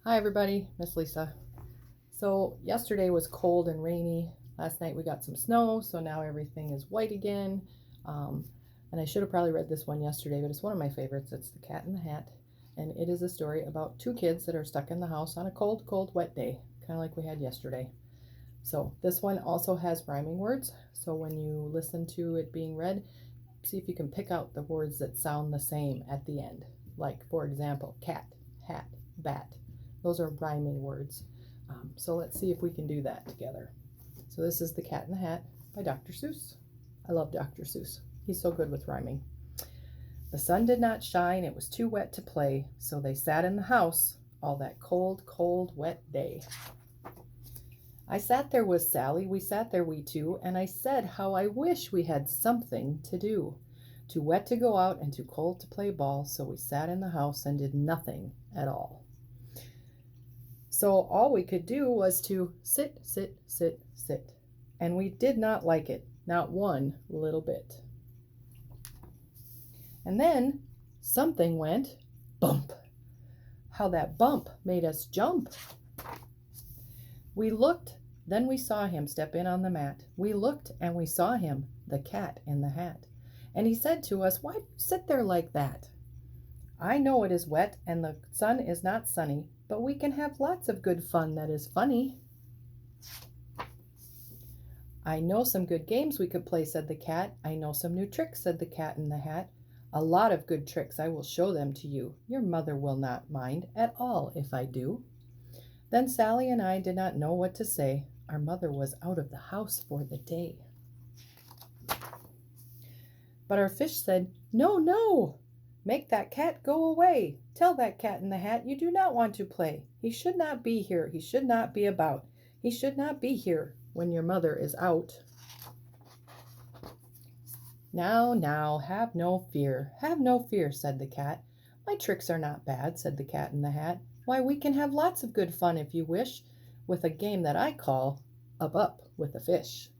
Hi everybody, Miss Lisa. So yesterday was cold and rainy. Last night we got some snow, so now everything is white again. Um, and I should have probably read this one yesterday, but it's one of my favorites. It's The Cat in the Hat, and it is a story about two kids that are stuck in the house on a cold, cold, wet day, kind of like we had yesterday. So this one also has rhyming words. So when you listen to it being read, see if you can pick out the words that sound the same at the end. Like, for example, cat, hat, bat. Those are rhyming words. So let's see if we can do that together. So this is The Cat in the Hat by Dr. Seuss. I love Dr. Seuss. He's so good with rhyming. The sun did not shine, it was too wet to play, so they sat in the house all that cold, cold, wet day. I sat there with Sally, we sat there we two, and I said how I wish we had something to do. Too wet to go out and too cold to play ball, so we sat in the house and did nothing at all. So all we could do was to sit, sit, sit, sit, and we did not like it, not one little bit. And then something went bump. How that bump made us jump. We looked, then we saw him step in on the mat. We looked and we saw him, the cat in the hat. And he said to us, "Why sit there like that? I know it is wet and the sun is not sunny, but we can have lots of good fun that is funny." "I know some good games we could play," said the cat. "I know some new tricks," said the cat in the hat. "A lot of good tricks, I will show them to you. Your mother will not mind at all if I do." Then Sally and I did not know what to say. Our mother was out of the house for the day. But our fish said, "No, no! Make that cat go away. Tell that cat in the hat you do not want to play. He should not be here. He should not be about. He should not be here when your mother is out." "Now, now, have no fear. Have no fear," said the cat. "My tricks are not bad," said the cat in the hat. "Why, we can have lots of good fun if you wish, with a game that I call Up with a Fish."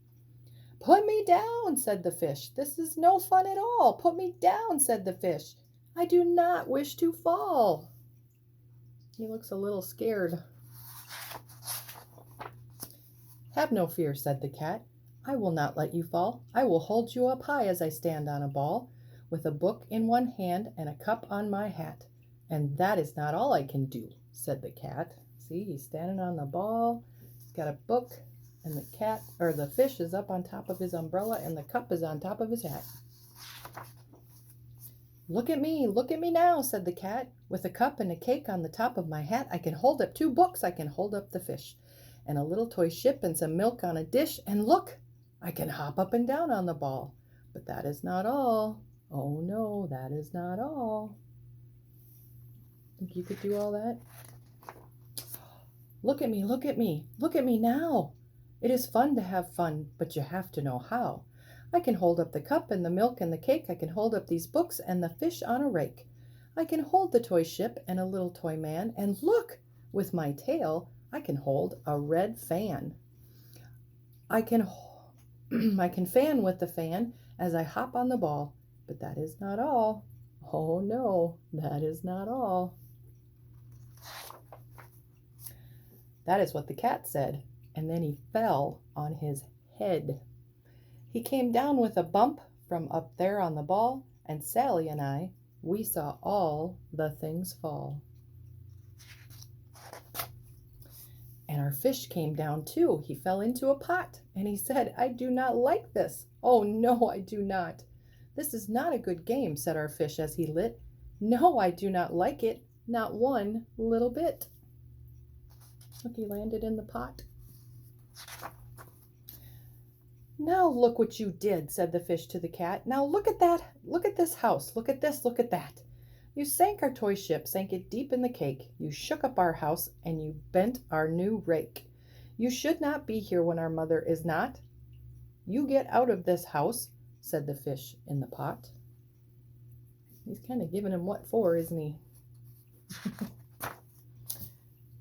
"Put me down," said the fish. "This is no fun at all. Put me down," said the fish. "I do not wish to fall." He looks a little scared. "Have no fear," said the cat. "I will not let you fall. I will hold you up high as I stand on a ball, with a book in one hand and a cup on my hat. And that is not all I can do," said the cat. See, he's standing on the ball. He's got a book, and the cat, or the fish, is up on top of his umbrella, and the cup is on top of his hat. Look at me now," said the cat. "With a cup and a cake on the top of my hat, I can hold up two books, I can hold up the fish, and a little toy ship and some milk on a dish, and look, I can hop up and down on the ball. But that is not all. Oh no, that is not all." Think you could do all that? Look at me, look at me, look at me now. It is fun to have fun, but you have to know how. I can hold up the cup and the milk and the cake. I can hold up these books and the fish on a rake. I can hold the toy ship and a little toy man. And look, with my tail, I can hold a red fan. I can I can fan with the fan as I hop on the ball. But that is not all. Oh no, that is not all. That is what the cat said, and then he fell on his head. He came down with a bump from up there on the ball, and Sally and I, we saw all the things fall. And our fish came down too. He fell into a pot, and he said, "I do not like this. Oh no, I do not. This is not a good game," said our fish as he lit. "No, I do not like it, not one little bit." Look, he landed in the pot. "Now look what you did," said the fish to the cat. "Now look at that. Look at this house. Look at this. Look at that. You sank our toy ship, sank it deep in the cake. You shook up our house, and you bent our new rake. You should not be here when our mother is not. You get out of this house," said the fish in the pot. He's kind of giving him what for, isn't he?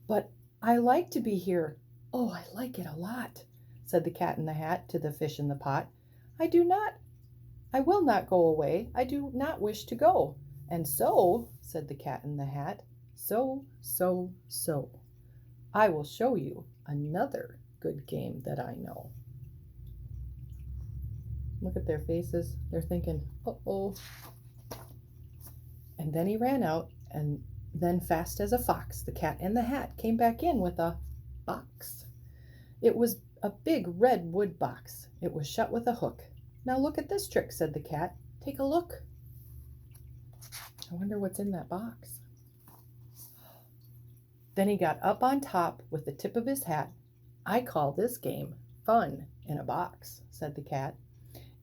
"But I like to be here. Oh, I like it a lot," said the cat in the hat to the fish in the pot. I will not go away. I do not wish to go." "And so," said the cat in the hat, So, I will show you another good game that I know. Look at their faces. They're thinking, uh-oh. And then he ran out, and then fast as a fox, the cat in the hat came back in with a box. It was a big red wood box. It was shut with a hook. Now look at this trick, said the cat. Take a look. I wonder what's in that box. Then he got up on top with the tip of his hat. I call this game Fun in a Box, said the cat.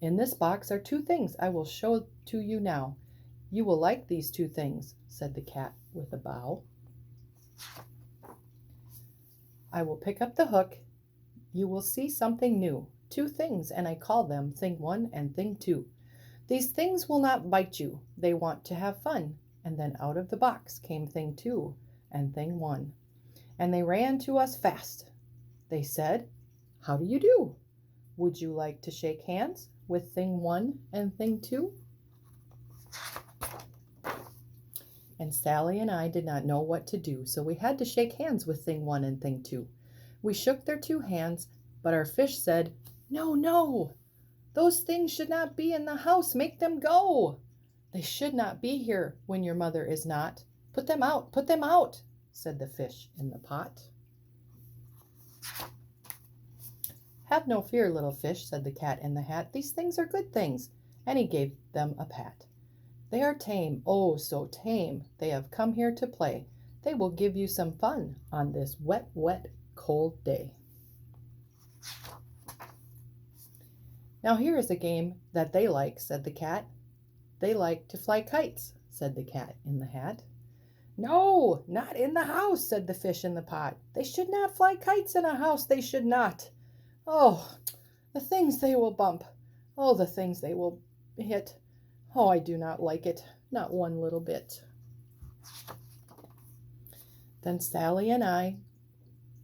In this box are two things I will show to you now. You will like these two things, said the cat with a bow. I will pick up the hook. You will see something new. Two things, and I call them Thing 1 and Thing 2. These things will not bite you. They want to have fun. And then out of the box came Thing 2 and Thing 1. And they ran to us fast. They said, how do you do? Would you like to shake hands with Thing 1 and Thing 2? And Sally and I did not know what to do, so we had to shake hands with Thing 1 and Thing 2. We shook their two hands, but our fish said, no, no, those things should not be in the house. Make them go. They should not be here when your mother is not. Put them out, said the fish in the pot. Have no fear, little fish, said the cat in the hat. These things are good things, and he gave them a pat. They are tame, oh, so tame. They have come here to play. They will give you some fun on this wet, wet, cold day. Now here is a game that they like, said the cat. They like to fly kites, said the cat in the hat. No, not in the house, said the fish in the pot. They should not fly kites in a house, they should not. Oh, the things they will bump. Oh, the things they will hit. Oh, I do not like it, not one little bit. Then Sally and I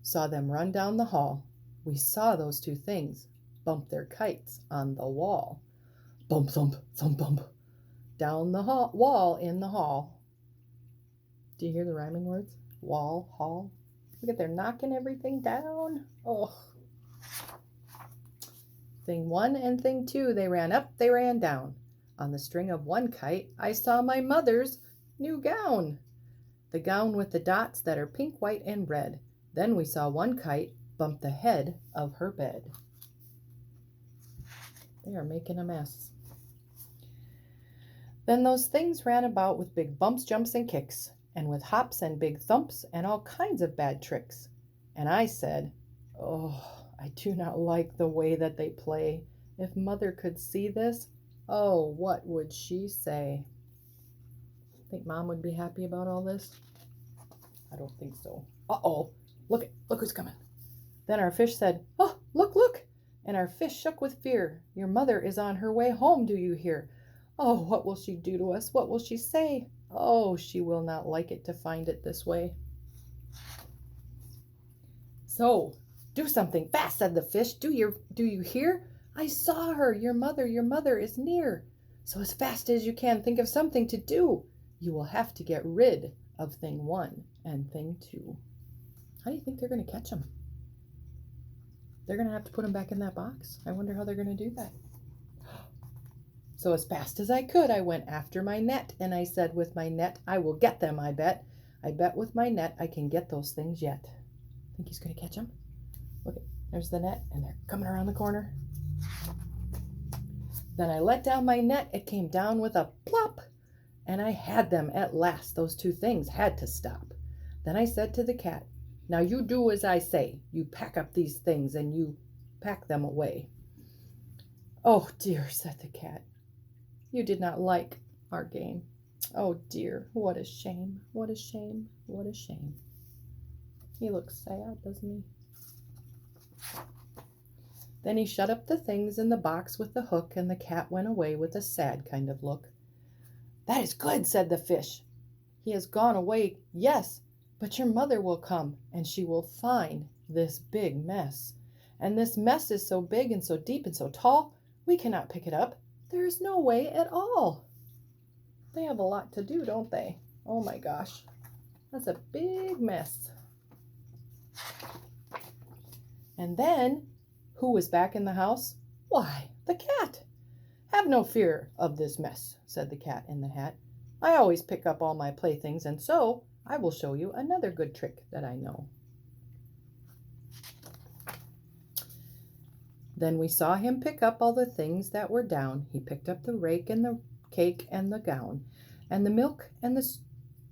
saw them run down the hall. We saw those two things bump their kites on the wall. Bump, thump, thump, bump. Down the wall in the hall. Do you hear the rhyming words? Wall, hall. Look at they're knocking everything down. Oh. Thing 1 and Thing 2, they ran up, they ran down. On the string of one kite, I saw my mother's new gown. The gown with the dots that are pink, white, and red. Then we saw one kite bump the head of her bed. They are making a mess. Then those things ran about with big bumps, jumps, and kicks, and with hops and big thumps and all kinds of bad tricks. And I said, oh, I do not like the way that they play. If Mother could see this, oh, what would she say? Think Mom would be happy about all this? I don't think so. Uh-oh, look who's coming. Then our fish said, oh, look, and our fish shook with fear. Your mother is on her way home, do you hear? Oh, what will she do to us? What will she say? Oh, she will not like it to find it this way. So, do something fast, said the fish. Do you hear? I saw her. Your mother is near. So as fast as you can, think of something to do. You will have to get rid of Thing 1 and Thing 2. How do you think they're going to catch them? They're going to have to put them back in that box. I wonder how they're going to do that. So as fast as I could, I went after my net, and I said, with my net, I will get them, I bet. I bet with my net I can get those things yet. Think he's going to catch them? Look, there's the net, and they're coming around the corner. Then I let down my net. It came down with a plop, and I had them at last. Those two things had to stop. Then I said to the cat, now you do as I say. You pack up these things, and you pack them away. Oh, dear, said the cat. You did not like our game. Oh, dear, what a shame, what a shame, what a shame. He looks sad, doesn't he? Then he shut up the things in the box with the hook, and the cat went away with a sad kind of look. That is good, said the fish. He has gone away, yes, but your mother will come, and she will find this big mess. And this mess is so big and so deep and so tall, we cannot pick it up. There is no way at all. They have a lot to do, don't they? Oh my gosh. That's a big mess. And then, who was back in the house? Why, the cat. Have no fear of this mess, said the cat in the hat. I always pick up all my playthings, and so I will show you another good trick that I know. Then we saw him pick up all the things that were down. He picked up the rake and the cake and the gown, and the milk and the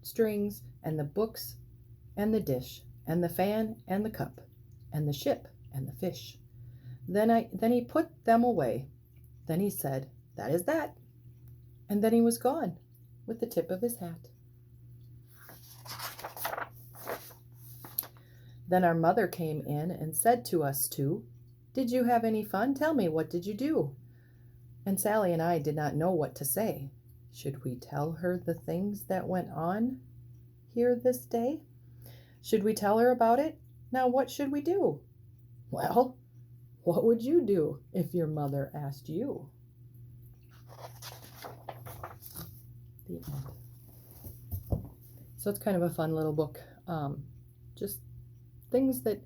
strings, and the books and the dish, and the fan and the cup, and the ship and the fish. Then he put them away. Then he said, "That is that." And then he was gone with the tip of his hat. Then our mother came in and said to us two, "Did you have any fun? Tell me, what did you do?" And Sally and I did not know what to say. Should we tell her the things that went on here this day? Should we tell her about it? Now what should we do? Well, what would you do if your mother asked you? The end. So it's kind of a fun little book. Just things that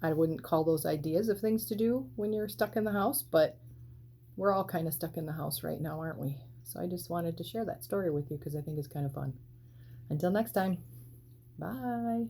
I wouldn't call those ideas of things to do when you're stuck in the house, but we're all kind of stuck in the house right now, aren't we? So I just wanted to share that story with you because I think it's kind of fun. Until next time, bye.